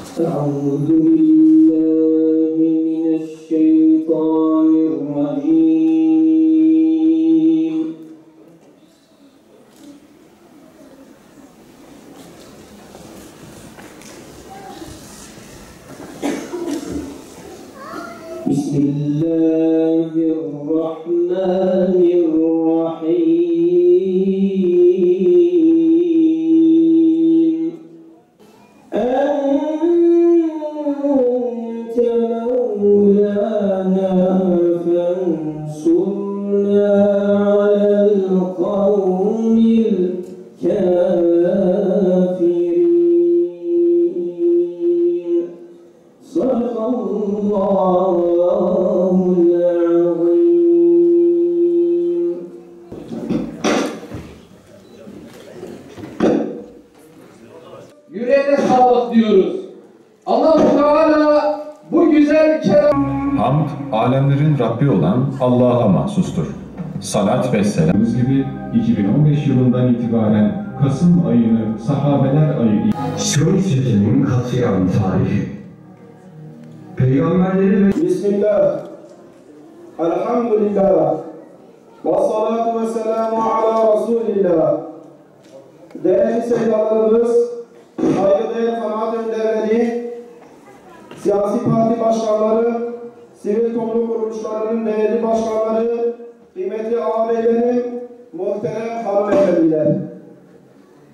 أعوذ بالله من الشيطان الرجيم بسم الله الرحمن الرحيم أنت مولانا فانصرنا على القوم الكافرين صدق الله Yüreğine sağlık diyoruz. Allah-u Teala bu güzel kelam... Hamd, alemlerin Rabbi olan Allah'a mahsustur. Salat ve selam. Gibi 2015 yılından itibaren Kasım ayını sahabeler ayı Siyonistlerin katliam tarihi. Peygamberleri ve Bismillah, elhamdülillah, ve salatu ve selamu ala Resulillah. Değerli seyircilerimiz, saygıdeğer kanaat önderleri, siyasi parti başkanları, sivil toplum kuruluşlarının değerli başkanları, kıymetli ağabeylerim, muhterem hanımefendiler.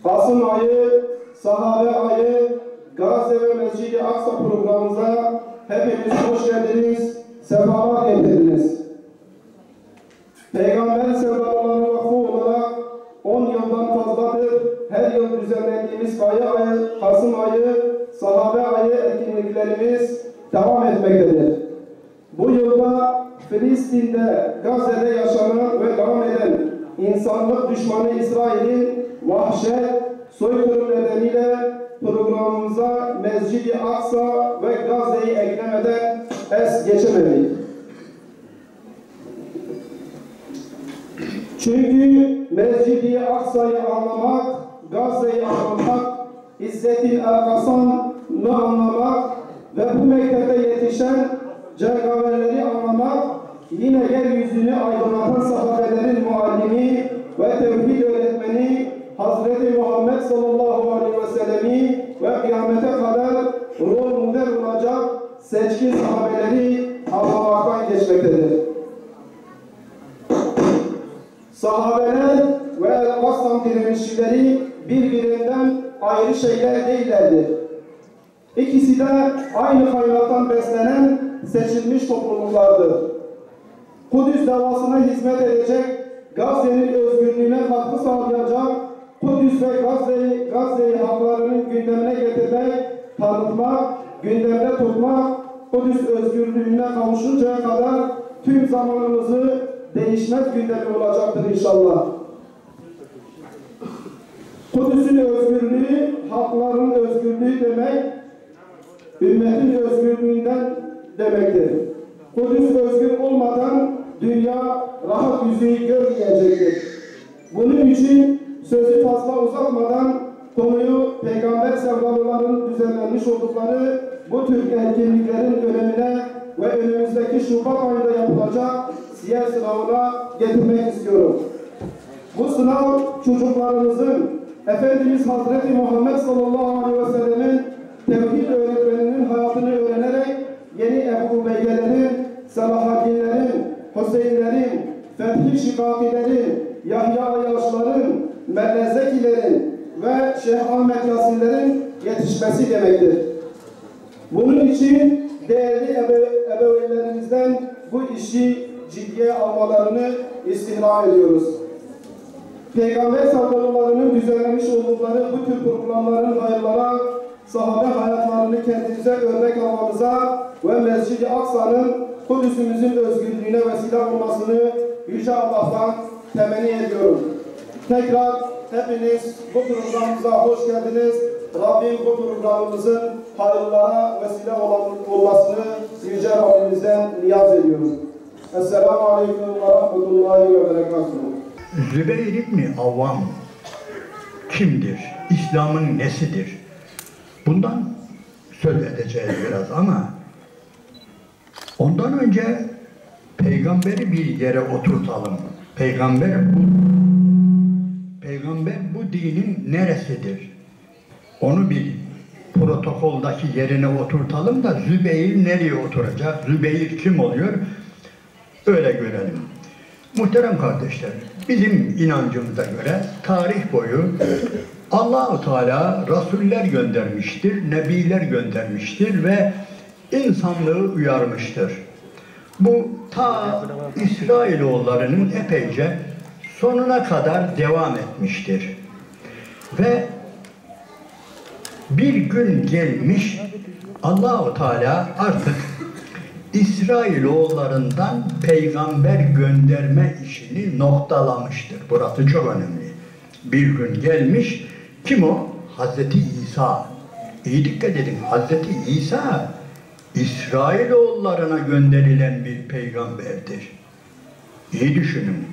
Kasım ayı, sahabe ayı, Gazze ve Mescid-i Aksa programımıza hepiniz hoş geldiniz, sefalar getirdiniz. Peygamber Sevdaları Vakfı olarak 10 yıldan fazladır her yıl düzenlediğimiz Kasım ayı, sahabe ayı etkinliklerimiz devam etmektedir. Bu yılda Filistin'de, Gazze'de yaşanan ve devam eden insanlık düşmanı İsrail'in vahşet, soykırım nedeniyle programımıza Mescid-i Aksa ve Gazze'yi eklemeden es geçemedik. Çünkü Mescid-i Aksa'yı anlamak, Gazze'yi anlamak, İzzet-i Erkasan'ı anlamak ve bu mektepte yetişen cengaverleri anlamak, yine yeryüzünü aydınlatan sahabelerin muallimi ve tevhid öğretmeni Hazreti Muhammed sallallahu aleyhi ve sellemi ve kıyamete kadar rol model olacak seçkin sahabeleri anlamaktan geçmektedir. Sahabeler ve El-Kasam direnişçileri birbirinden ayrı şeyler değillerdir. İkisi de aynı kaynaktan beslenen seçilmiş topluluklardır. Kudüs davasına hizmet edecek, Gazze'nin özgürlüğüne katkı sağlayacak, Kudüs ve Gazze'yi haklarının gündemine getirmek, tanıtmak, gündemde tutmak, Kudüs özgürlüğüne kavuşuncaya kadar tüm zamanımızı değişmez gündemi olacaktır inşallah. Kudüs'ün özgürlüğü, hakların özgürlüğü demek, ümmetin özgürlüğünden demektir. Kudüs özgür olmadan dünya rahat yüzünü görmeyecektir. Bunun için sözü fazla uzatmadan konuyu Peygamber sevdalıların düzenlenmiş oldukları bu tür etkinliklerin önemine ve önümüzdeki Şubat ayında yapılacak siyer sınavına getirmek istiyorum. Bu sınav çocuklarımızın Efendimiz Hazreti Muhammed sallallahu aleyhi ve sellemin tevhid öğretmeninin hayatını öğrenerek yeni Ebu Beygelerin, Selahaddinlerin, Hüseyinlerin, Fethi Şikakilerin, Yahya Ayaşların, Mellezekilerin ve Şeyh Ahmet Yasinlerin yetişmesi demektir. Bunun için değerli ebeveynlerimizden bu işi ciddiye almalarını istirham ediyoruz. Peygamber sallallahu düzenlemiş oldukları bu tür programların hayırlara, sahabe hayatlarını kendimize örnek almamıza ve Mescid-i Aksa'nın Kudüs'ümüzün özgürlüğüne vesile olmasını Yüce Allah'tan temenni ediyorum. Tekrar hepiniz bu programımıza hoş geldiniz. Rabbim bu programımızın hayırlara vesile olmasını Yüce Rabbimizden niyaz ediyoruz. Esselamu Aleyküm ve Rahmetullahi ve Berekatuhu. Zübeyir İbni Avvam kimdir? İslam'ın nesidir? Bundan söz edeceğiz biraz ama ondan önce peygamberi bir yere oturtalım. Peygamber bu dinin neresidir? Onu bir protokoldaki yerine oturtalım da Zübeyir nereye oturacak? Zübeyir kim oluyor? Öyle görelim. Muhterem kardeşler, bizim inancımıza göre tarih boyu Allah-u Teala Resuller göndermiştir, Nebiler göndermiştir ve insanlığı uyarmıştır. Bu ta İsrailoğullarının epeyce sonuna kadar devam etmiştir. Ve bir gün gelmiş Allah-u Teala artık İsrailoğullarından peygamber gönderme işini noktalamıştır. Burası çok önemli. Bir gün gelmiş, kim o? Hazreti İsa. İyi dikkat edin, Hazreti İsa İsrailoğullarına gönderilen bir peygamberdir. İyi düşünün.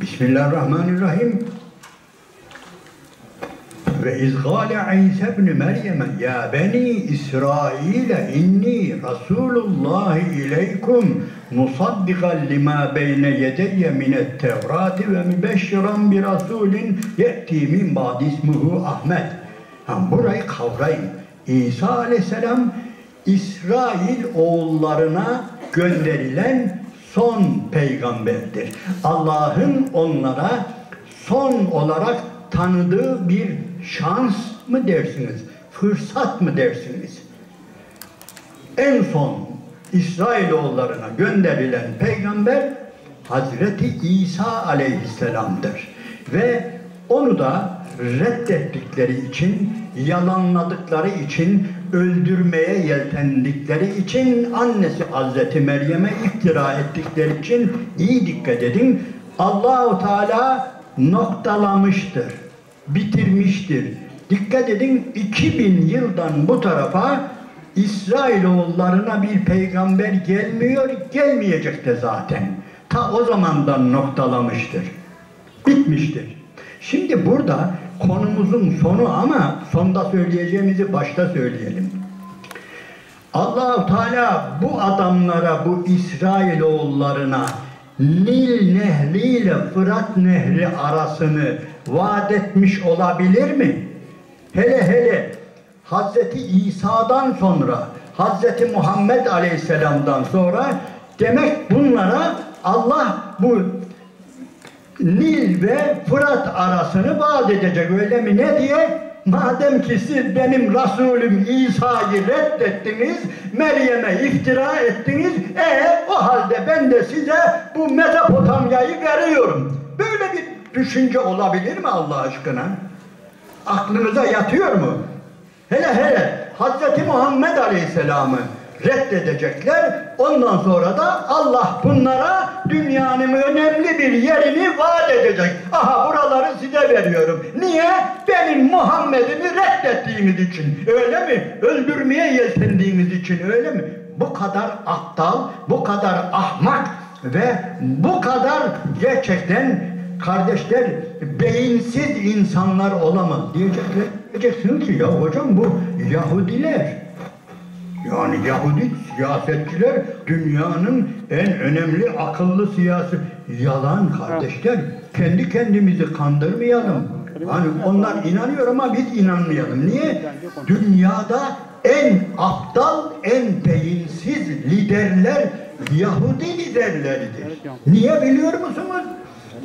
Bismillahirrahmanirrahim. Ve izgâle İsa ibn Meryem ya beni İsrail inni Resulullah ileykum musaddiqan lima beyne yedeyye minet tevrati ve mübeşşiran bir rasulin ye'ti min ba'di ismuhu Ahmet. Burayı kavrayın. İsa aleyhisselam İsrail oğullarına gönderilen son peygamberdir. Allah'ın onlara son olarak tanıdığı bir şans mı dersiniz, fırsat mı dersiniz? En son İsrailoğullarına gönderilen peygamber Hazreti İsa aleyhisselam'dır. Ve onu da reddettikleri için, yalanladıkları için, öldürmeye yeltendikleri için, annesi Hazreti Meryem'e iftira ettikleri için iyi dikkat edin, Allah-u Teala noktalamıştır, bitirmiştir. Dikkat edin, 2000 yıldan bu tarafa İsrailoğullarına bir peygamber gelmiyor, gelmeyecek de zaten. Ta o zamandan noktalamıştır. Bitmiştir. Şimdi burada konumuzun sonu ama sonda söyleyeceğimizi başta söyleyelim. Allah-u Teala bu adamlara, bu İsrailoğullarına Nil Nehri ile Fırat Nehri arasını vaat etmiş olabilir mi? Hele hele Hazreti İsa'dan sonra, Hazreti Muhammed Aleyhisselam'dan sonra demek bunlara Allah bu Nil ve Fırat arasını vaat edecek, öyle mi? Ne diye? Madem ki siz benim Resulüm İsa'yı reddettiniz, Meryem'e iftira ettiniz, o halde ben de size bu Mezopotamya'yı veriyorum. Böyle bir düşünce olabilir mi Allah aşkına? Aklınıza yatıyor mu? Hele hele Hazreti Muhammed Aleyhisselam'ı reddedecekler. Ondan sonra da Allah bunlara dünyanın önemli bir yerini vaat edecek. Aha buraları size veriyorum. Niye? Benim Muhammed'imi reddettiğiniz için. Öyle mi? Öldürmeye yeltendiğiniz için. Öyle mi? Bu kadar aptal, bu kadar ahmak ve bu kadar gerçekten kardeşler beyinsiz insanlar olamaz diyecekler. Diyeceksiniz ki ya hocam bu Yahudiler. Yani Yahudi siyasetçiler dünyanın en önemli akıllı siyasi. Yalan kardeşler. Kendi kendimizi kandırmayalım. Hani onlar inanıyor ama biz inanmayalım. Niye? Dünyada en aptal, en beyinsiz liderler Yahudi liderleridir. Niye biliyor musunuz?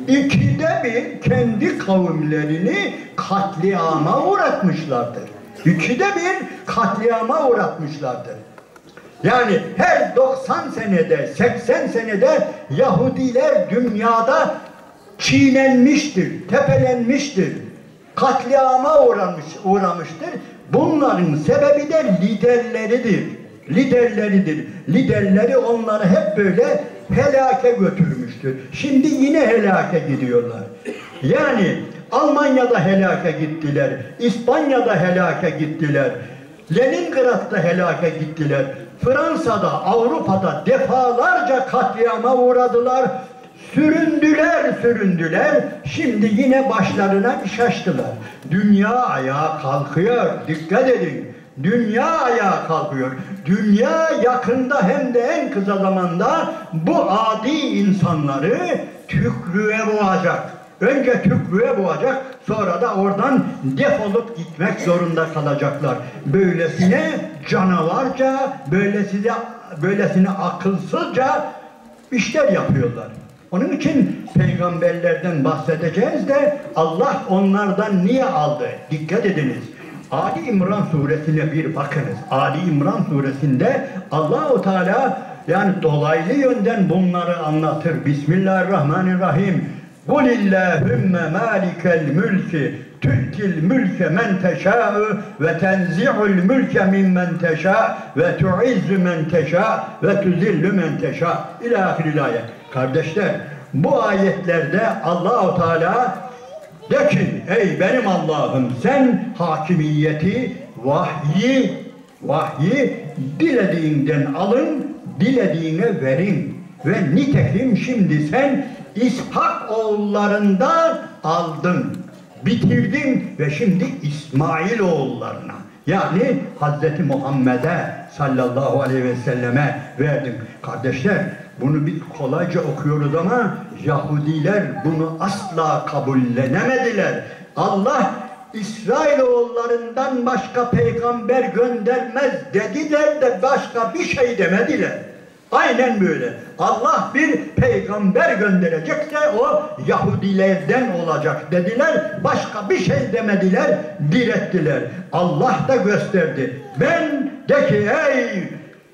2'de bir kendi kavimlerini katliama uğratmışlardır. 2'de bir katliama uğratmışlardır. Yani her 90 senede, 80 senede Yahudiler dünyada çiğnenmiştir, tepelenmiştir. Katliama uğramıştır. Bunların sebebi de liderleridir. Liderleri onları hep böyle helake götürmüştür. Şimdi yine helake gidiyorlar. Yani Almanya'da helake gittiler, İspanya'da helake gittiler, Leningrad'da helake gittiler, Fransa'da, Avrupa'da defalarca katliama uğradılar, süründüler, şimdi yine başlarına iş açtılar. Dünya ayağa kalkıyor, dikkat edin. Dünya ayağa kalkıyor. Dünya yakında hem de en kısa zamanda bu adi insanları tükrüğe boğacak. Önce tükrüğe boğacak, sonra da oradan defolup gitmek zorunda kalacaklar. Böylesine canavarca, böylesine akılsızca işler yapıyorlar. Onun için peygamberlerden bahsedeceğiz de Allah onlardan niye aldı? Dikkat ediniz. Ali İmran suresine bir bakınız. Ali İmran suresinde Allah-u Teala yani dolaylı yönden bunları anlatır. Bismillahirrahmanirrahim. قُلِ اللّٰهُمَّ مَالِكَ الْمُلْكِ تُؤْتِي الْمُلْكَ مَنْ تَشَاءُ وَتَنْزِعُ الْمُلْكَ مِمَّنْ تَشَاءُ وَتُعِزُّ مَنْ تَشَاءُ وَتُذِلُّ مَنْ تَشَاءُ İlâ ahiril ayet. Kardeşler, bu ayetlerde Allah-u Teala de ki, ey benim Allah'ım sen hakimiyeti, vahyi dilediğinden alın, dilediğine verin. Ve nitekim şimdi sen İshak oğullarından aldın, bitirdin ve şimdi İsmail oğullarına yani Hazreti Muhammed'e sallallahu aleyhi ve selleme verdin. Kardeşler bunu biz kolayca okuyoruz ama Yahudiler bunu asla kabullenemediler. Allah İsrailoğullarından başka peygamber göndermez dediler de başka bir şey demediler. Aynen böyle. Allah bir peygamber gönderecekse o Yahudilerden olacak dediler. Başka bir şey demediler, direttiler. Allah da gösterdi. Ben de ki ey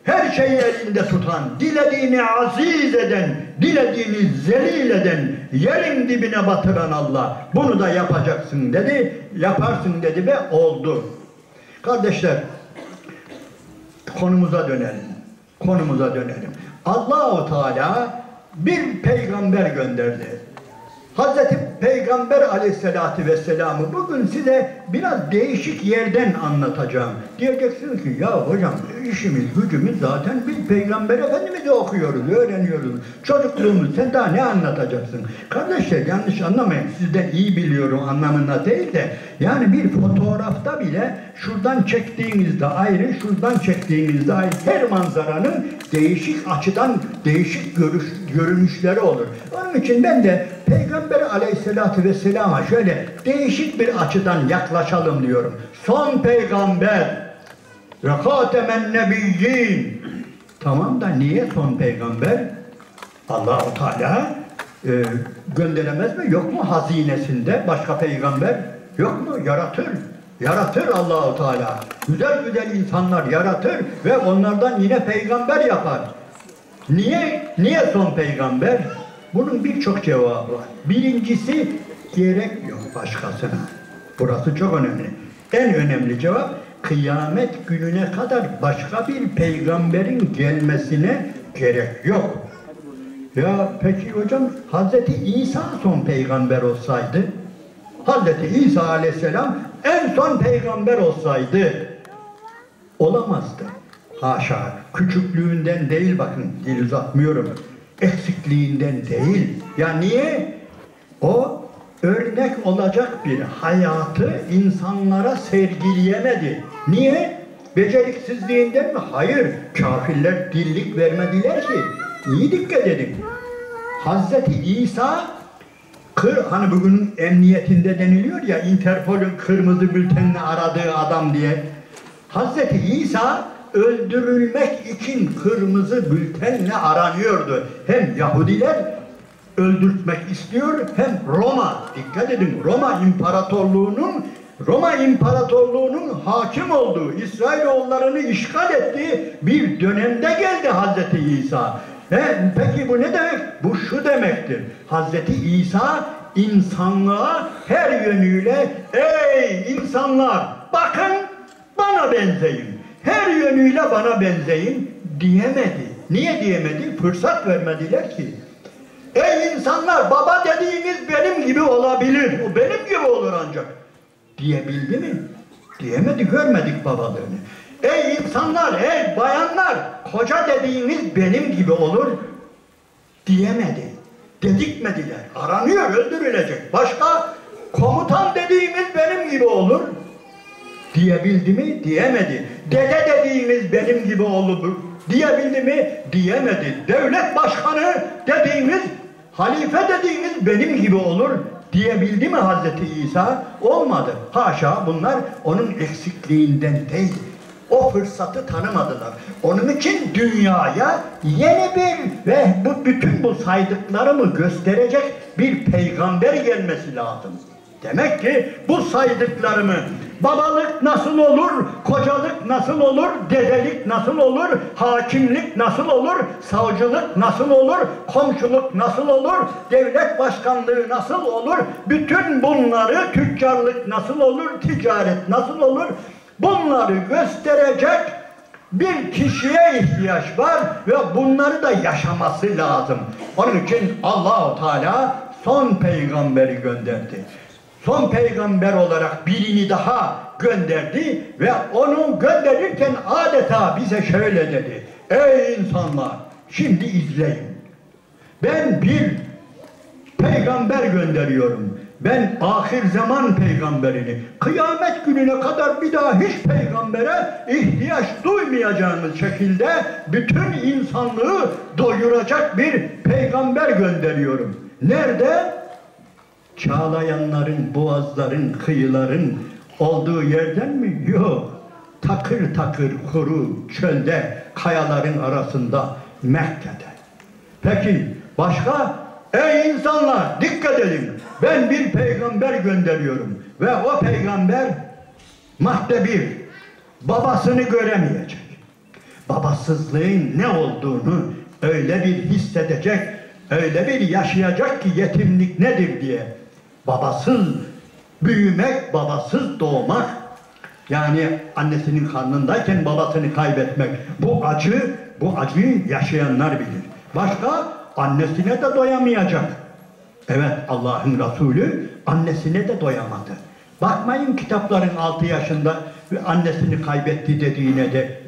her şeyi elinde tutan, dilediğini aziz eden, dilediğini zelil eden, yerin dibine batıran Allah. Bunu da yapacaksın dedi, yaparsın dedi ve oldu. Kardeşler, konumuza dönelim. Allah-u Teala bir peygamber gönderdi. Hazreti Peygamber Aleyhisselatü Vesselam'ı bugün size biraz değişik yerden anlatacağım. Diyeceksiniz ki ya hocam işimiz gücümüz zaten biz Peygamber Efendimiz'i okuyoruz, öğreniyoruz. Çocukluğumuz sen daha ne anlatacaksın? Kardeşler yanlış anlamayın, sizden iyi biliyorum anlamında değil de yani bir fotoğrafta bile şuradan çektiğinizde ayrı, şuradan çektiğinizde ayrı her manzaranın değişik açıdan değişik görünüşleri olur. Onun için ben de Peygamber Aleyhisselatü Vesselam'a şöyle değişik bir açıdan yaklaşalım diyorum. Son peygamber ve Hatemen Nebiyyin. Tamam da niye son peygamber? Allah-u Teala gönderemez mi? Yok mu hazinesinde başka peygamber? Yok mu? Yaratır Allah-u Teala. Güzel insanlar yaratır ve onlardan yine peygamber yapar. Niye son peygamber? Bunun birçok cevabı var. Birincisi gerek yok başkasına. Burası çok önemli. En önemli cevap kıyamet gününe kadar başka bir peygamberin gelmesine gerek yok. Ya peki hocam Hazreti İsa son peygamber olsaydı, Hazreti İsa Aleyhisselam en son peygamber olsaydı olamazdı. Haşa, küçüklüğünden değil bakın, dil uzatmıyorum. Eksikliğinden değil. Ya niye? O örnek olacak bir hayatı insanlara sergileyemedi. Niye? Beceriksizliğinden mi? Hayır. Kafirler dillik vermediler ki. İyi dikkat edin. Hazreti İsa hani bugünün emniyetinde deniliyor ya Interpol'ün kırmızı bültenle aradığı adam diye. Hazreti İsa öldürülmek için kırmızı bültenle aranıyordu. Hem Yahudiler öldürtmek istiyor hem Roma. Dikkat edin Roma İmparatorluğu'nun hakim olduğu, İsrailoğullarını işgal ettiği bir dönemde geldi Hazreti İsa. Peki bu ne demek? Bu şu demektir. Hazreti İsa insanlığa her yönüyle ey insanlar bakın bana benzeyin. Her yönüyle bana benzeyin diyemedi. Niye diyemedi? Fırsat vermediler ki. Ey insanlar baba dediğiniz benim gibi olabilir. O benim gibi olur ancak. Diyebildi mi? Diyemedi, görmedik babalığını. Ey insanlar, ey bayanlar, koca dediğiniz benim gibi olur. Diyemedi. Dedirtmediler. Aranıyor, öldürülecek. Başka komutan dediğimiz benim gibi olur. diyebildi mi? Diyemedi. Dede dediğimiz benim gibi olur diyebildi mi? Diyemedi. Devlet başkanı dediğimiz, halife dediğimiz benim gibi olur diyebildi mi Hazreti İsa? Olmadı. Haşa, bunlar onun eksikliğinden değil. O fırsatı tanımadılar. Onun için dünyaya yeni bir ve bütün bu saydıklarımı gösterecek bir peygamber gelmesi lazım. Demek ki bu saydıklarımı, babalık nasıl olur, kocalık nasıl olur, dedelik nasıl olur, hakimlik nasıl olur, savcılık nasıl olur, komşuluk nasıl olur, devlet başkanlığı nasıl olur, bütün bunları, tüccarlık nasıl olur, ticaret nasıl olur, bunları gösterecek bir kişiye ihtiyaç var ve bunları da yaşaması lazım. Onun için Allah-u Teala son peygamberi gönderdi. Son peygamber olarak birini daha gönderdi ve onu gönderirken adeta bize şöyle dedi: ey insanlar, şimdi izleyin. Ben bir peygamber gönderiyorum. Ben ahir zaman peygamberini, kıyamet gününe kadar bir daha hiç peygambere ihtiyaç duymayacağımız şekilde bütün insanlığı doyuracak bir peygamber gönderiyorum. Nerede? Çağlayanların, boğazların, kıyıların olduğu yerden mi? Yok. Takır takır kuru çölde, kayaların arasında, Mekke'de. Peki başka? Ey insanlar, dikkat edin. Ben bir peygamber gönderiyorum ve o peygamber madde bir, babasını göremeyecek. Babasızlığın ne olduğunu öyle bir hissedecek, öyle bir yaşayacak ki yetimlik nedir diye. Babasız büyümek, babasız doğmak, yani annesinin karnındayken babasını kaybetmek, bu acıyı yaşayanlar bilir. Başka? Annesine de doyamayacak. Evet, Allah'ın Resulü annesine de doyamadı. Bakmayın kitapların 6 yaşında annesini kaybetti dediğine de.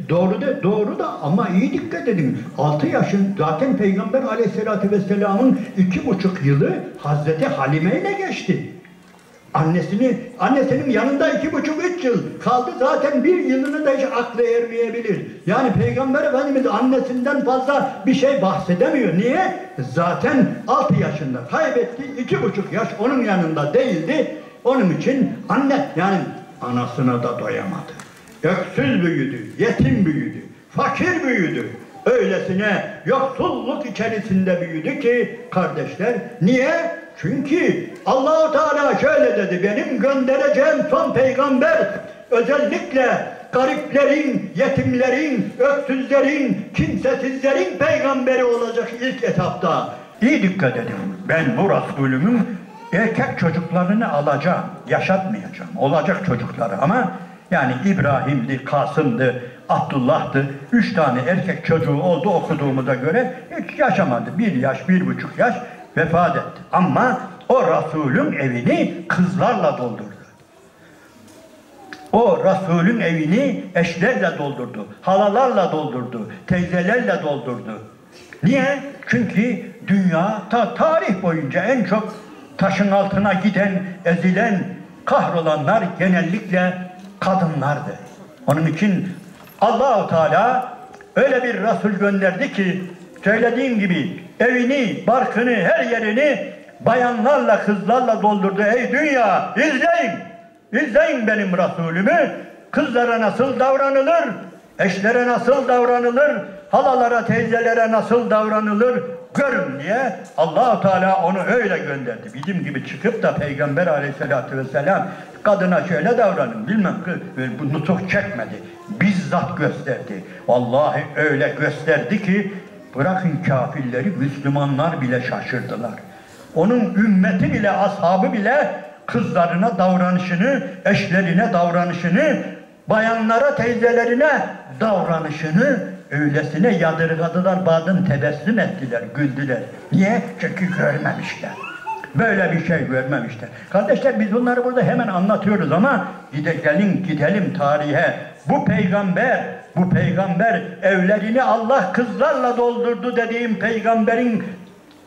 Doğru da ama iyi dikkat edin. 6 yaşın zaten Peygamber Aleyhisselatü Vesselam'ın 2,5 yılı Hazreti Halime ile geçti. Annesinin yanında 2,5-3 yıl kaldı, zaten 1 yılını da hiç aklı ermeyebilir. Yani Peygamber Efendimiz annesinden fazla bir şey bahsedemiyor. Niye? Zaten 6 yaşında kaybetti, 2,5 yaş onun yanında değildi. Onun için yani anasına da doyamadı. Öksüz büyüdü, yetim büyüdü, fakir büyüdü. Öylesine yoksulluk içerisinde büyüdü ki kardeşler. Niye? Çünkü Allah-u Teala şöyle dedi: benim göndereceğim son peygamber özellikle gariplerin, yetimlerin, öksüzlerin, kimsesizlerin peygamberi olacak ilk etapta. İyi dikkat edin. Ben bu Resulümün erkek çocuklarını alacağım, yaşatmayacağım. Olacak çocukları ama yani İbrahim'di, Kasım'dı, Abdullah'dı. 3 tane erkek çocuğu oldu okuduğumuza göre, hiç yaşamadı. 1 yaş, 1,5 yaş vefat etti. Ama o Resulün evini kızlarla doldurdu. O Resulün evini eşlerle doldurdu, halalarla doldurdu, teyzelerle doldurdu. Niye? Çünkü dünya tarih boyunca en çok taşın altına giden, ezilen, kahrolanlar genellikle kadınlardı. Onun için Allah-u Teala öyle bir Resul gönderdi ki, söylediğim gibi evini, barkını, her yerini bayanlarla, kızlarla doldurdu. Ey dünya, izleyin! İzleyin benim Resulümü. Kızlara nasıl davranılır, eşlere nasıl davranılır, halalara, teyzelere nasıl davranılır görün diye Allah-u Teala onu öyle gönderdi. Bizim gibi çıkıp da Peygamber Aleyhisselatü Vesselam kadına şöyle davranın bilmem bu nutuk çekmedi. Bizzat gösterdi. Vallahi öyle gösterdi ki bırakın kafirleri, Müslümanlar bile şaşırdılar. Onun ümmeti bile, ashabı bile kızlarına davranışını, eşlerine davranışını, bayanlara, teyzelerine davranışını öylesine yadırgadılar, bazen tebessüm ettiler, güldüler. Niye? Çünkü görmemişler. Böyle bir şey görmemişler. Kardeşler, biz bunları burada hemen anlatıyoruz ama gidelim tarihe. Bu peygamber evlerini Allah kızlarla doldurdu dediğim peygamberin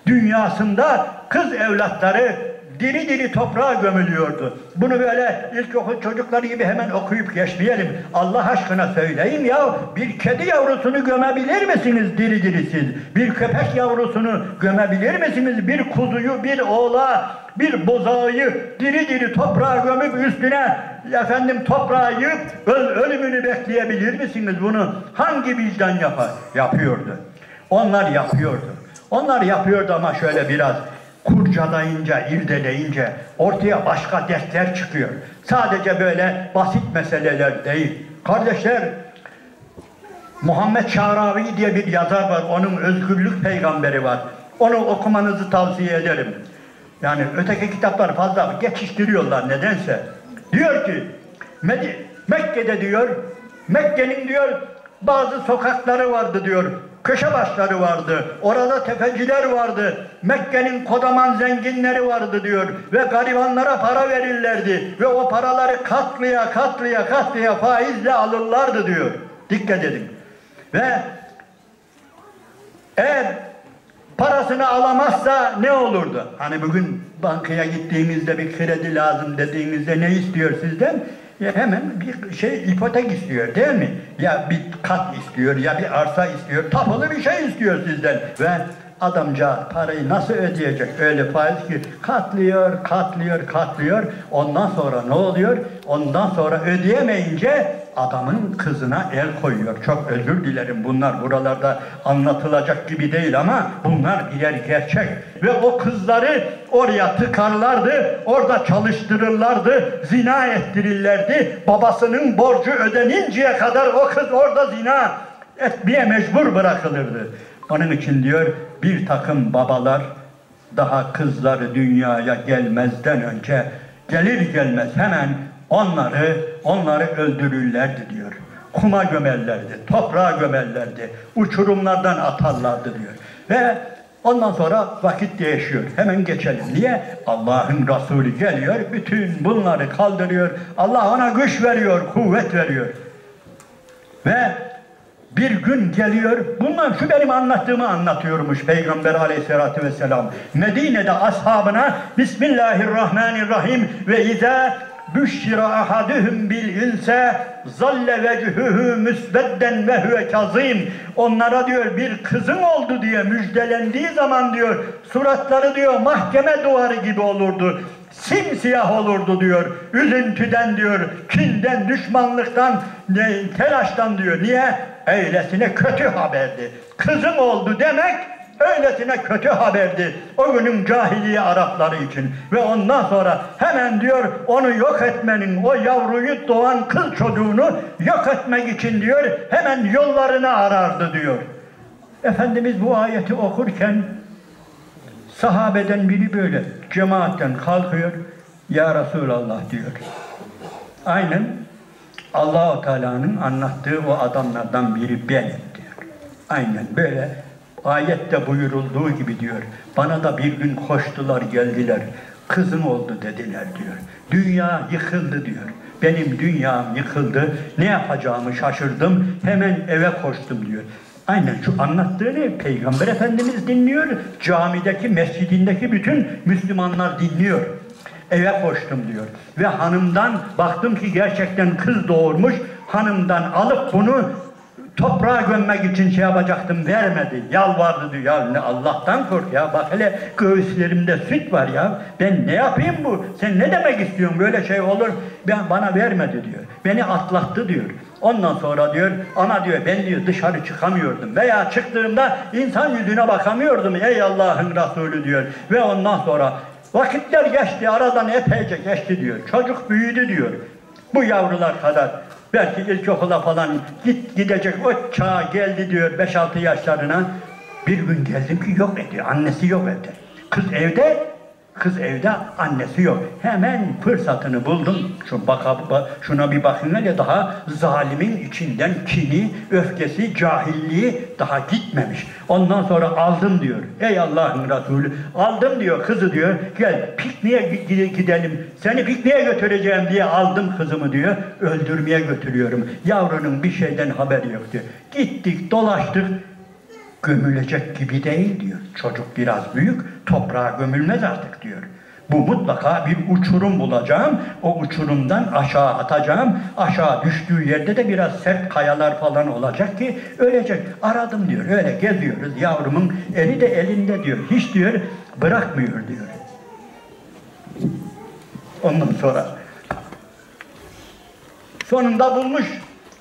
dünyasında kız evlatları diri diri toprağa gömülüyordu. Bunu böyle ilkokul çocukları gibi hemen okuyup geçmeyelim. Allah aşkına söyleyin ya, bir kedi yavrusunu gömebilir misiniz diri diri siz? Bir köpek yavrusunu gömebilir misiniz? Bir kuzuyu, bir oğlağı, bir bozağı diri diri toprağa gömüp üstüne toprağı yığıp ölümünü bekleyebilir misiniz? Bunu hangi vicdan yapar? Yapıyordu. Onlar yapıyordu. Onlar yapıyordu ama şöyle biraz kurcalayınca, irdeleyince ortaya başka dertler çıkıyor. Sadece böyle basit meseleler değil. Kardeşler, Muhammed Şaravi diye bir yazar var. Onun Özgürlük Peygamberi var. Onu okumanızı tavsiye ederim. Yani öteki kitaplar fazla geçiştiriyorlar nedense. Diyor ki Mekke'de diyor, Mekke'nin diyor bazı sokakları vardı diyor. Köşe başları vardı. Orada tefeciler vardı. Mekke'nin kodaman zenginleri vardı diyor. Ve garibanlara para verirlerdi. Ve o paraları katlıya faizle alırlardı diyor. Dikkat edin. Ve eğer parasını alamazsa ne olurdu? Hani bugün bankaya gittiğimizde bir kredi lazım dediğimizde ne istiyor sizden? Ya hemen bir ipotek istiyor değil mi? Ya bir kat istiyor, ya bir arsa istiyor, tapulu bir şey istiyor sizden. Ve adamca parayı nasıl ödeyecek? Öyle faiz ki katlıyor. Ondan sonra ne oluyor? Ondan sonra ödeyemeyince adamın kızına el koyuyor. Çok özür dilerim, bunlar buralarda anlatılacak gibi değil ama bunlar birer gerçek. Ve o kızları oraya tıkarlardı, orada çalıştırırlardı, zina ettirirlerdi. Babasının borcu ödeninceye kadar o kız orada zina etmeye mecbur bırakılırdı. Onun için diyor, bir takım babalar daha kızları dünyaya gelmezden önce, gelir gelmez hemen onları öldürürlerdi diyor. Kuma gömerlerdi, toprağa gömerlerdi, uçurumlardan atarlardı diyor. Ve ondan sonra vakit değişiyor. Hemen geçelim. Niye? Allah'ın Resulü geliyor, bütün bunları kaldırıyor. Allah ona güç veriyor, kuvvet veriyor. Ve bir gün geliyor, bunlar şu benim anlattığımı anlatıyormuş Peygamber aleyhissalatü vesselam. Medine'de ashabına Bismillahirrahmanirrahim ve izâ büşşira ahaduhum bil inse zalle vechuhu müsvedden ve huve kazim. Onlara diyor bir kızın oldu diye müjdelendiği zaman diyor suratları diyor mahkeme duvarı gibi olurdu. Simsiyah olurdu diyor. Üzüntüden diyor, kinden, düşmanlıktan, telaştan diyor. Niye? Öylesine kötü haberdi. Kızım oldu demek öylesine kötü haberdi. O günün cahiliye Arapları için. Ve ondan sonra hemen diyor onu yok etmenin, o yavruyu doğan kız çocuğunu yok etmek için diyor hemen yollarını arardı diyor. Efendimiz bu ayeti okurken sahabeden biri böyle cemaatten kalkıyor. Ya Resulallah diyor. Aynen Allah-u Teala'nın anlattığı o adamlardan biri benim diyor. Aynen böyle ayette buyurulduğu gibi diyor. Bana da bir gün koştular geldiler. Kızım oldu dediler diyor. Dünya yıkıldı diyor. Benim dünyam yıkıldı. Ne yapacağımı şaşırdım. Hemen eve koştum diyor. Aynen şu anlattığını Peygamber Efendimiz dinliyor. Camideki, mescidindeki bütün Müslümanlar dinliyor. Eve koştum diyor. Ve hanımdan baktım ki gerçekten kız doğurmuş. Hanımdan alıp bunu toprağa gömmek için yapacaktım, vermedi. Yalvardı diyor. Ya ne Allah'tan kork ya. Bak hele göğüslerimde süt var ya. Ben ne yapayım bu? Sen ne demek istiyorsun? Böyle şey olur. Bana vermedi diyor. Beni atlattı diyor. Ondan sonra diyor, ana diyor ben diyor dışarı çıkamıyordum. Veya çıktığımda insan yüzüne bakamıyordum. Ey Allah'ın Resulü diyor. Ve ondan sonra vakitler geçti. Aradan epeyce geçti diyor. Çocuk büyüdü diyor. Bu yavrular kadar. Belki ilkokula falan gidecek o çağa geldi diyor 5-6 yaşlarına. Bir gün geldim ki yok ediyor. Annesi yok evde. Kız evde annesi yok. Hemen fırsatını buldum. Şuna bir bakın hele daha zalimin içinden kini, öfkesi, cahilliği daha gitmemiş. Ondan sonra aldım diyor. Ey Allah'ın Resulü aldım diyor kızı diyor. Gel pikniğe gidelim. Seni pikniğe götüreceğim diye aldım kızımı diyor. Öldürmeye götürüyorum. Yavrunun bir şeyden haberi yok diyor. Gittik dolaştık. Gömülecek gibi değil diyor. Çocuk biraz büyük, toprağa gömülmez artık diyor. Bu mutlaka bir uçurum bulacağım. O uçurumdan aşağı atacağım. Aşağı düştüğü yerde de biraz sert kayalar falan olacak ki ölecek. Aradım diyor. Öyle geziyoruz. Yavrumun eli de elinde diyor. Hiç diyor bırakmıyor diyor. Ondan sonra sonunda bulmuş.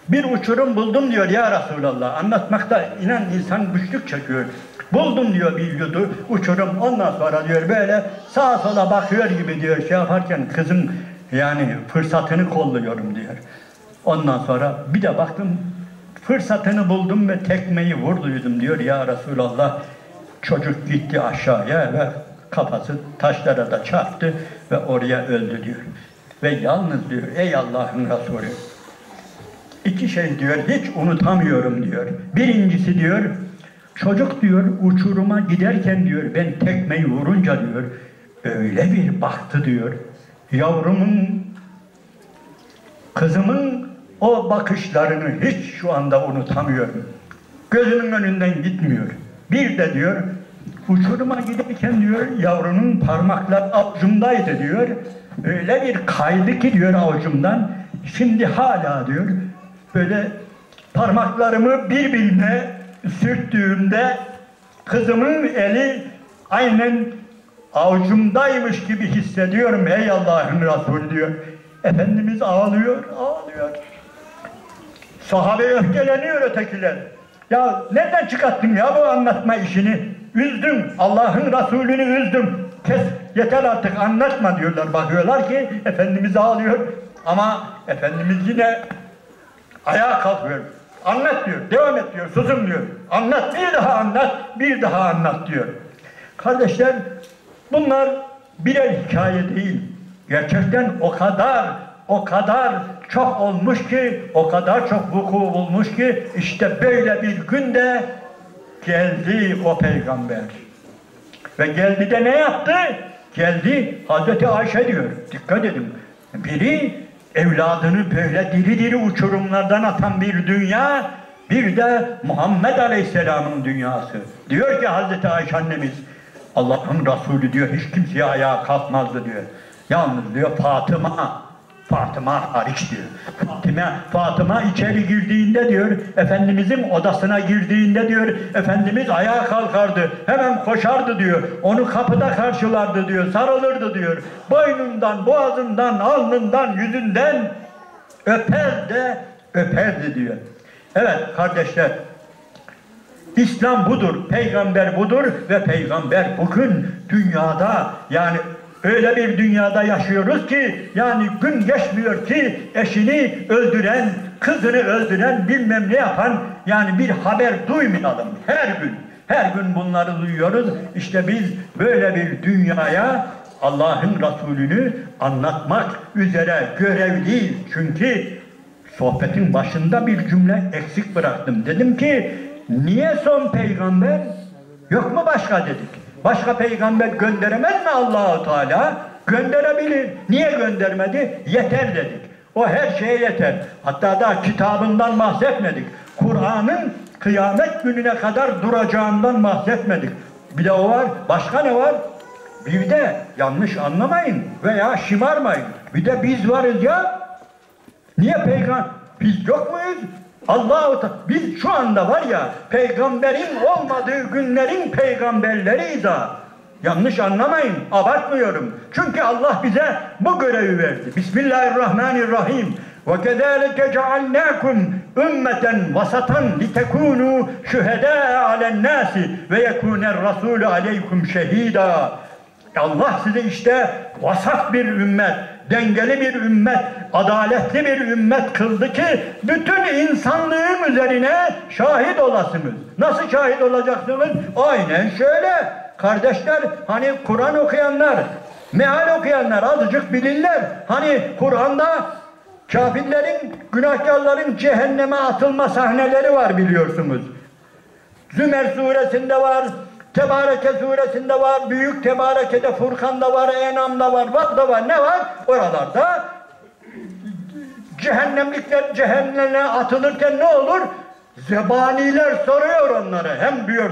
Bir uçurum buldum diyor ya Resulallah. Anlatmakta inan insan güçlük çekiyor. Buldum diyor bir yudu uçurum. Ondan sonra diyor böyle sağa sola bakıyor gibi diyor şey yaparken kızın yani fırsatını kolluyorum diyor. Ondan sonra bir de baktım fırsatını buldum ve tekmeyi vurduydum diyor ya Resulallah. Çocuk gitti aşağıya ve kafası taşlara da çarptı ve oraya öldü diyor. Ve yalnız diyor ey Allah'ın Resulü. İki şey diyor hiç unutamıyorum diyor. Birincisi diyor çocuk diyor uçuruma giderken diyor ben tekmeyi vurunca diyor öyle bir baktı diyor. Yavrumun kızımın o bakışlarını hiç şu anda unutamıyorum. Gözümün önünden gitmiyor. Bir de diyor uçuruma giderken diyor yavrunun parmakları avucumdaydı diyor. Öyle bir kaydı ki diyor avucumdan. Şimdi hala diyor böyle parmaklarımı birbirine sürttüğümde kızımın eli aynen avucumdaymış gibi hissediyorum ey Allah'ın Resulü diyor. Efendimiz ağlıyor, ağlıyor. Sahabe öfkeleniyor ötekiler. Ya nereden çıkarttın ya bu anlatma işini? Üzdüm, Allah'ın Resulünü üzdüm. Kes, yeter artık anlatma diyorlar. Bakıyorlar ki Efendimiz ağlıyor ama Efendimiz yine ayağa kalkıyor. Anlat diyor, devam et diyor, susun diyor. Anlat, bir daha anlat, bir daha anlat diyor. Kardeşler, bunlar birer hikaye değil. Gerçekten o kadar çok olmuş ki, o kadar çok vuku bulmuş ki, işte böyle bir günde geldi o peygamber. Ve geldi de ne yaptı? Geldi, Hazreti Ayşe diyor, dikkat edin. Biri evladını böyle diri diri uçurumlardan atan bir dünya, bir de Muhammed Aleyhisselam'ın dünyası. Diyor ki Hazreti Ayşe annemiz, Allah'ın Resulü diyor, hiç kimseye ayağa kalkmazdı diyor. Yalnız diyor Fatıma hariç diyor. Fatıma içeri girdiğinde diyor, Efendimizin odasına girdiğinde diyor, Efendimiz ayağa kalkardı, hemen koşardı diyor, onu kapıda karşılardı diyor, sarılırdı diyor, boynundan, boğazından, alnından, yüzünden öperdi diyor. Evet kardeşler, İslam budur, peygamber budur ve peygamber bugün dünyada yani öyle bir dünyada yaşıyoruz ki yani gün geçmiyor ki eşini öldüren, kızını öldüren, bilmem ne yapan yani bir haber duymayalım. Her gün bunları duyuyoruz. İşte biz böyle bir dünyaya Allah'ın Resulünü anlatmak üzere görevliyiz. Çünkü sohbetin başında bir cümle eksik bıraktım. Dedim ki niye son peygamber? Yok mu başka dedik. Başka peygamber gönderemez mi Allah-u Teala? Gönderebilir. Niye göndermedi? Yeter dedik. O her şeye yeter. Hatta da kitabından bahsetmedik. Kur'an'ın kıyamet gününe kadar duracağından bahsetmedik. Bir de o var. Başka ne var? Bir de yanlış anlamayın veya şımarmayın. Bir de biz varız ya. Niye peygamber? Biz yok muyuz? Allah-u Teala, biz şu anda var ya, peygamberin olmadığı günlerin peygamberleriyiz ha. Yanlış anlamayın, abartmıyorum. Çünkü Allah bize bu görevi verdi. Bismillahirrahmanirrahim. وَكَذَٰلِكَ جَعَلْنَاكُمْ اُمَّةً وَسَطًا لِتَكُونُوا شُهَدَاءَ عَلَى النَّاسِ وَيَكُونَ الرَّسُولُ عَلَيْكُمْ شَهِيدًا. Allah size işte vasat bir ümmet, dengeli bir ümmet, adaletli bir ümmet kıldı ki bütün insanlığın üzerine şahit olasınız. Nasıl şahit olacaksınız? Aynen şöyle. Kardeşler, hani Kur'an okuyanlar, meal okuyanlar azıcık bilirler. Hani Kur'an'da kafirlerin, günahkarların cehenneme atılma sahneleri var biliyorsunuz. Zümer suresinde var, Tebareke suresinde var, Büyük Tebareke'de, Furkan'da var, Enam'da var, Vad'da var, ne var? Oralarda cehennemlikler cehenneme atılırken ne olur? Zebaniler soruyor onları. Hem diyor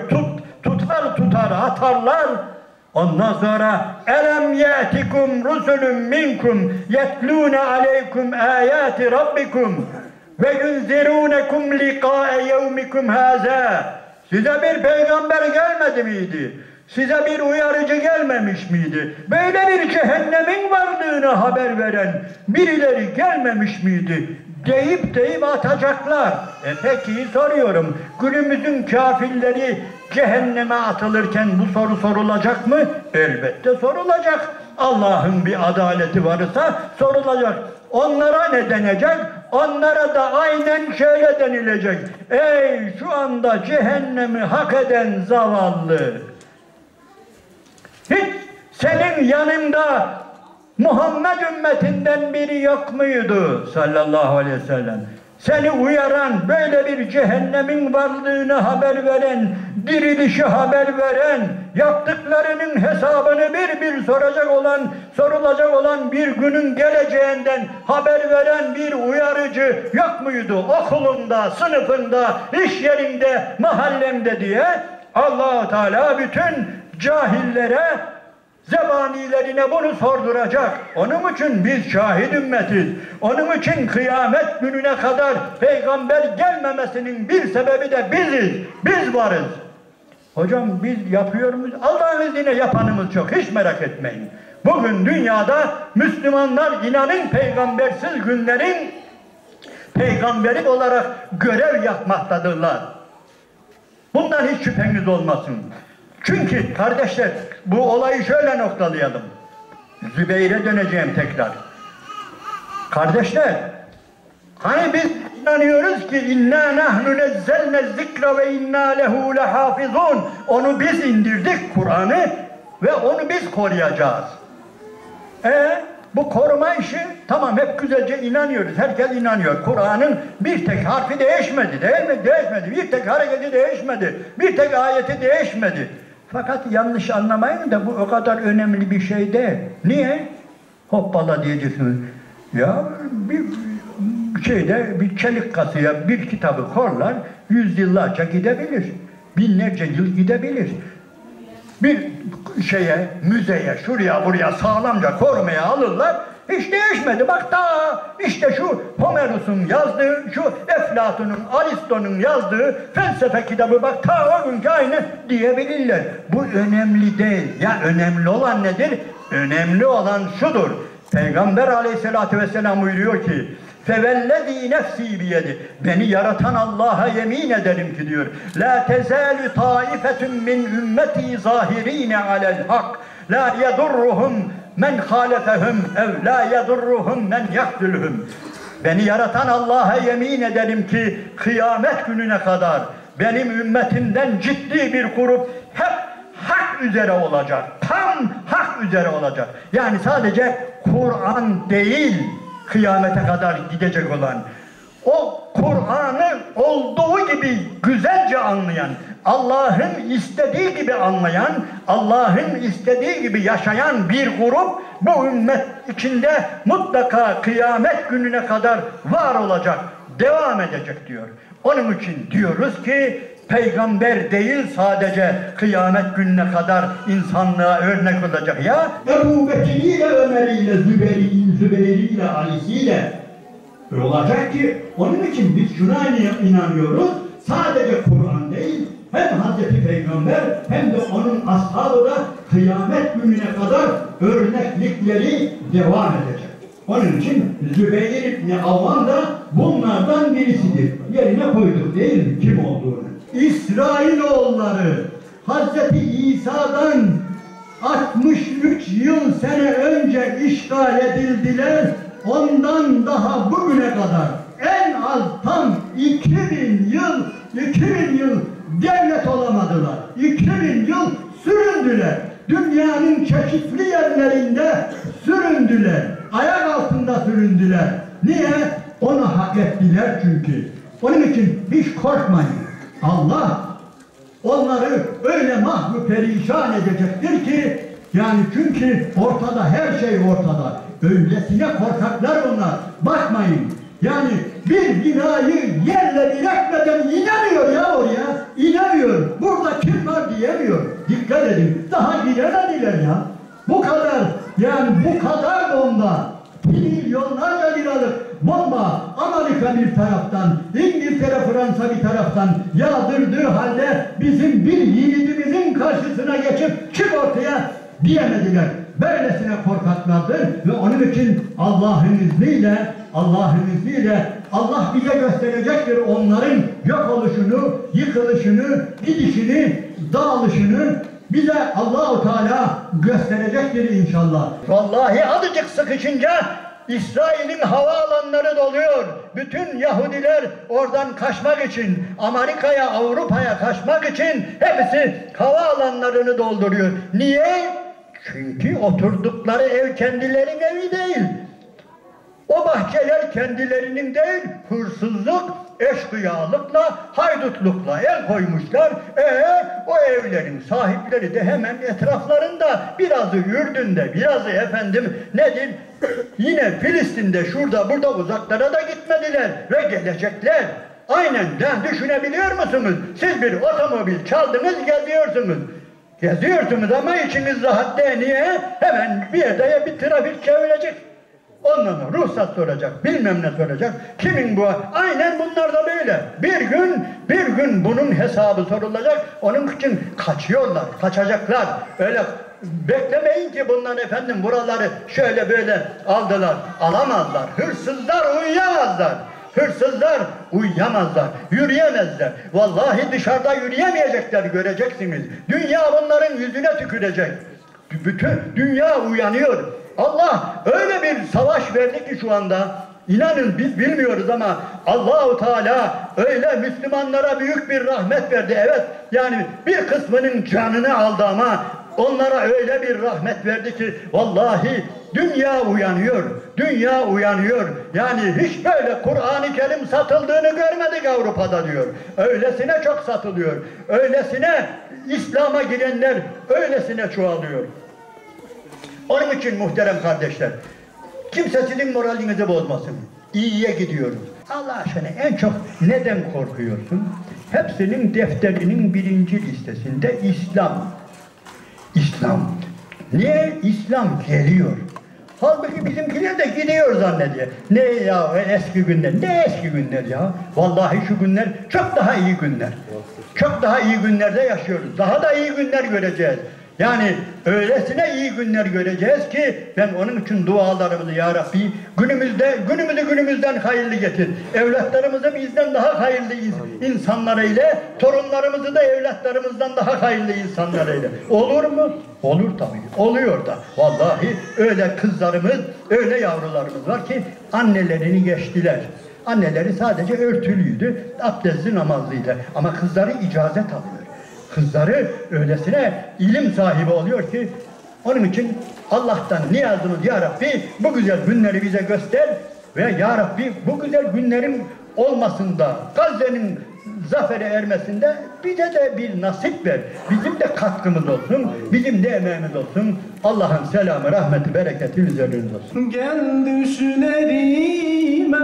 tutar atarlar. Ondan sonra elem ya'tikum rusulun minkum yetlûne aleykum âyâti rabbikum ve yunzirûnekum liqâe yevmikum hâzâ. Size bir peygamber gelmedi miydi? Size bir uyarıcı gelmemiş miydi? Böyle bir cehennemin varlığını haber veren birileri gelmemiş miydi? Deyip atacaklar. Peki soruyorum, günümüzün kafirleri cehenneme atılırken bu soru sorulacak mı? Elbette sorulacak. Allah'ın bir adaleti varsa sorulacak. Onlara ne denecek? Onlara da aynen şöyle denilecek: ey şu anda cehennemi hak eden zavallı! Hiç senin yanında Muhammed ümmetinden biri yok muydu sallallahu aleyhi ve sellem? Seni uyaran, böyle bir cehennemin varlığını haber veren, dirilişi haber veren, yaptıklarının hesabını bir sorulacak olan bir günün geleceğinden haber veren bir uyarıcı yok muydu? Okulunda, sınıfında, iş yerinde, mahallemde diye Allah-u Teala bütün cahillere, zebanilerine bunu sorduracak. Onun için biz şahit ümmetiz. Onun için kıyamet gününe kadar peygamber gelmemesinin bir sebebi de biziz. Biz varız. Hocam biz yapıyor muyuz? Allah'ın izniyle yapanımız çok. Hiç merak etmeyin. Bugün dünyada Müslümanlar inanın peygambersiz günlerin peygamberi olarak görev yapmaktadırlar. Bundan hiç şüpheniz olmasın. Çünkü kardeşler, bu olayı şöyle noktalayalım. Zübeyir'e döneceğim tekrar. Kardeşler, hani biz inanıyoruz ki inna nahnu nezzelne zikra ve inna lehu lehafizun. Onu biz indirdik, Kur'an'ı, ve onu biz koruyacağız. Bu koruma işi tamam, hep güzelce inanıyoruz. Herkes inanıyor. Kur'an'ın bir tek harfi değişmedi, değil mi? Değişmedi. Bir tek hareketi değişmedi. Bir tek ayeti değişmedi. Fakat yanlış anlamayın da bu o kadar önemli bir şey değil. Niye? Hoppala diyeceksiniz. Ya bir çelik kasaya bir kitabı korlar, yüzyıllarca gidebilir. Binlerce yıl gidebilir. Bir müzeye, şuraya buraya sağlamca korumaya alırlar. Hiç değişmedi. Bak daha işte şu Homeros'un yazdığı, şu Eflatun'un, Aristo'nun yazdığı felsefe kitabı bak ta o günkü aynı diyebilirler. Bu önemli değil. Ya önemli olan nedir? Önemli olan şudur. Peygamber aleyhissalatü vesselam buyuruyor ki فَوَالَّذ۪ي نَفْس۪ي بِيَدِ beni yaratan Allah'a yemin ederim ki diyor لَا تَزَالُ طَائِفَةٌ مِّنْ اُمَّتِي ظَاهِر۪ينَ عَلَى الْحَقِّ لَا يَضُرُّهُمْ men halefehum ev la yedurruhum men yaktülhum. Beni yaratan Allah'a yemin ederim ki kıyamet gününe kadar benim ümmetimden ciddi bir grup hep hak üzere olacak. Tam hak üzere olacak. Yani sadece Kur'an değil, kıyamete kadar gidecek olan, o Kur'an'ı olduğu gibi güzelce anlayan, Allah'ın istediği gibi anlayan, Allah'ın istediği gibi yaşayan bir grup bu ümmet içinde mutlaka kıyamet gününe kadar var olacak, devam edecek diyor. Onun için diyoruz ki peygamber değil sadece kıyamet gününe kadar insanlığa örnek olacak ya. Ebu Bekir'iyle, Ömer'iyle, Zübeyir'iyle, Ali'siyle olacak ki onun için biz şuna inanıyoruz. Sadece Kur'an değil, hem Hazreti Peygamber hem de onun ashabı da kıyamet gününe kadar örneklikleri devam edecek. Onun için Zübeyir İbni Avvam da bunlardan birisidir. Yerine koyduk değil mi kim olduğunu? İsrailoğulları Hazreti İsa'dan 63 yıl sene önce işgal edildiler. Ondan daha bugüne kadar en az tam 2000 yıl devlet olamadılar. 2000 yıl süründüler. Dünyanın çeşitli yerlerinde süründüler. Ayak altında süründüler. Niye? Onu hak ettiler çünkü. Onun için hiç korkmayın. Allah onları öyle mahvu perişan edecektir ki, yani çünkü ortada, her şey ortada. Öylesine korkaklar onlar. Bakmayın. Yani bir binayı yerle bir etmeden inemiyor ya oraya. İnemiyor. Burada kim var diyemiyor. Dikkat dikkat edin. Daha gidemediler ya. Bu kadar, yani bu kadar bomba, milyonlarca liralık bomba Amerika bir taraftan, İngiltere, Fransa bir taraftan yağdırdığı halde bizim bir yiğidimizin karşısına geçip çık ortaya diyemediler. Böylesine korkaklardır ve onun için Allah'ın izniyle Allah bize gösterecektir onların yok oluşunu, yıkılışını, gidişini, dağılışını bize Allah-u Teala gösterecektir inşallah. Vallahi azıcık sıkışınca İsrail'in havaalanları doluyor. Bütün Yahudiler oradan kaçmak için, Amerika'ya, Avrupa'ya kaçmak için hepsi havaalanlarını dolduruyor. Niye? Çünkü oturdukları ev kendilerinin evi değil. O bahçeler kendilerinin değil, hırsızlık, eşkıyalıkla, haydutlukla el koymuşlar. O evlerin sahipleri de hemen etraflarında, birazı Ürdün'de, birazı nedir? Yine Filistin'de, şurada, burada uzaklara da gitmediler ve gelecekler. Aynen, düşünebiliyor musunuz? Siz bir otomobil çaldınız, geziyorsunuz ama içiniz rahat değil. Niye? Hemen bir yerde bir trafik çevirecek. Ondan ruhsat soracak, bilmem ne soracak. Kimin bu? Aynen bunlar da böyle. Bir gün bunun hesabı sorulacak. Onun için kaçıyorlar, kaçacaklar. Öyle beklemeyin ki bunlar buraları şöyle böyle aldılar. Alamazlar. Hırsızlar uyuyamazlar, yürüyemezler. Vallahi dışarıda yürüyemeyecekler, göreceksiniz. Dünya bunların yüzüne tükürecek. Bütün dünya uyanıyor. Allah öyle bir savaş verdi ki şu anda, inanın biz bilmiyoruz ama Allah-u Teala öyle Müslümanlara büyük bir rahmet verdi. Evet, yani bir kısmının canını aldı ama onlara öyle bir rahmet verdi ki vallahi dünya uyanıyor. Yani hiç böyle Kur'an-ı Kerim satıldığını görmedik Avrupa'da diyor. Öylesine çok satılıyor. Öylesine İslam'a girenler öylesine çoğalıyor. Onun için muhterem kardeşler, kimse sizin moralinizi bozmasın. İyiye gidiyoruz. Allah aşkına en çok neden korkuyorsun? Hepsinin defterinin birinci listesinde İslam. Niye? İslam geliyor. Halbuki bizimkiler de gidiyor zannediyor. Ne ya eski günler, ne eski günler ya. Vallahi şu günler çok daha iyi günler. Çok daha iyi günlerde yaşıyoruz. Daha da iyi günler göreceğiz. Yani öylesine iyi günler göreceğiz ki ben onun için dualarımızı ya Rabbi günümüzden hayırlı getir. Evlatlarımızı bizden daha hayırlı insanlar eyle, torunlarımızı da evlatlarımızdan daha hayırlı insanlar eyle. Olur mu? Olur tabii. Oluyor da. Vallahi öyle kızlarımız, öyle yavrularımız var ki annelerini geçtiler. Anneleri sadece örtülüydü, abdestli namazlıydı. Ama kızları icazet alıyor. Kızları öylesine ilim sahibi oluyor ki onun için Allah'tan niyazımız ya Rabbi bu güzel günleri bize göster ve ya Rabbi bu güzel günlerin olmasında, Gazze'nin zafere ermesinde bize de bir nasip ver. Bizim de katkımız olsun, bizim de emeğimiz olsun. Allah'ın selamı, rahmeti, bereketi üzerinize olsun. Gel düşlerime,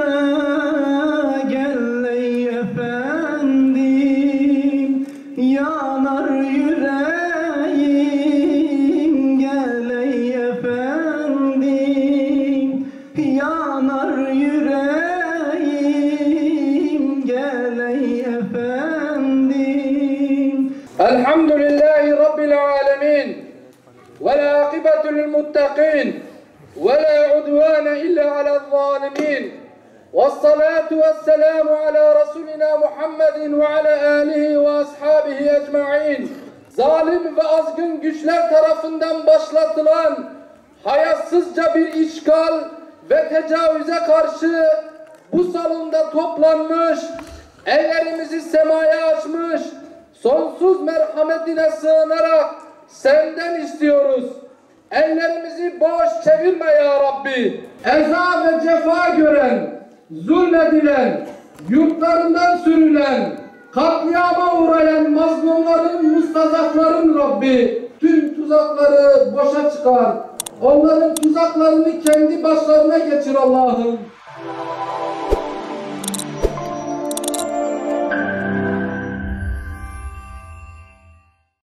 gel ey efendim, yanar yüreğim, gel ey efendim, yanar yüreğim, gel ey efendim. Elhamdülillahi Rabbil alemin. والعاقبة للمتقين ولا عدوان إلا على الظالمين والصلاة والسلام على رسولنا محمد وعلى آله وأصحابه ecmaîn. Zalim ve azgın güçler tarafından başlatılan hayatsızca bir işgal ve tecavüze karşı bu salonda toplanmış, ellerimizi semaya açmış, sonsuz merhametine sığınarak senden istiyoruz. Ellerimizi boş çevirme ya Rabbi. Eza ve cefa gören, zulmedilen, yurtlarından sürülen, katliama uğrayan mazlumların, mustazafların Rabbi, tüm tuzakları boşa çıkar. Onların tuzaklarını kendi başlarına geçir Allah'ım.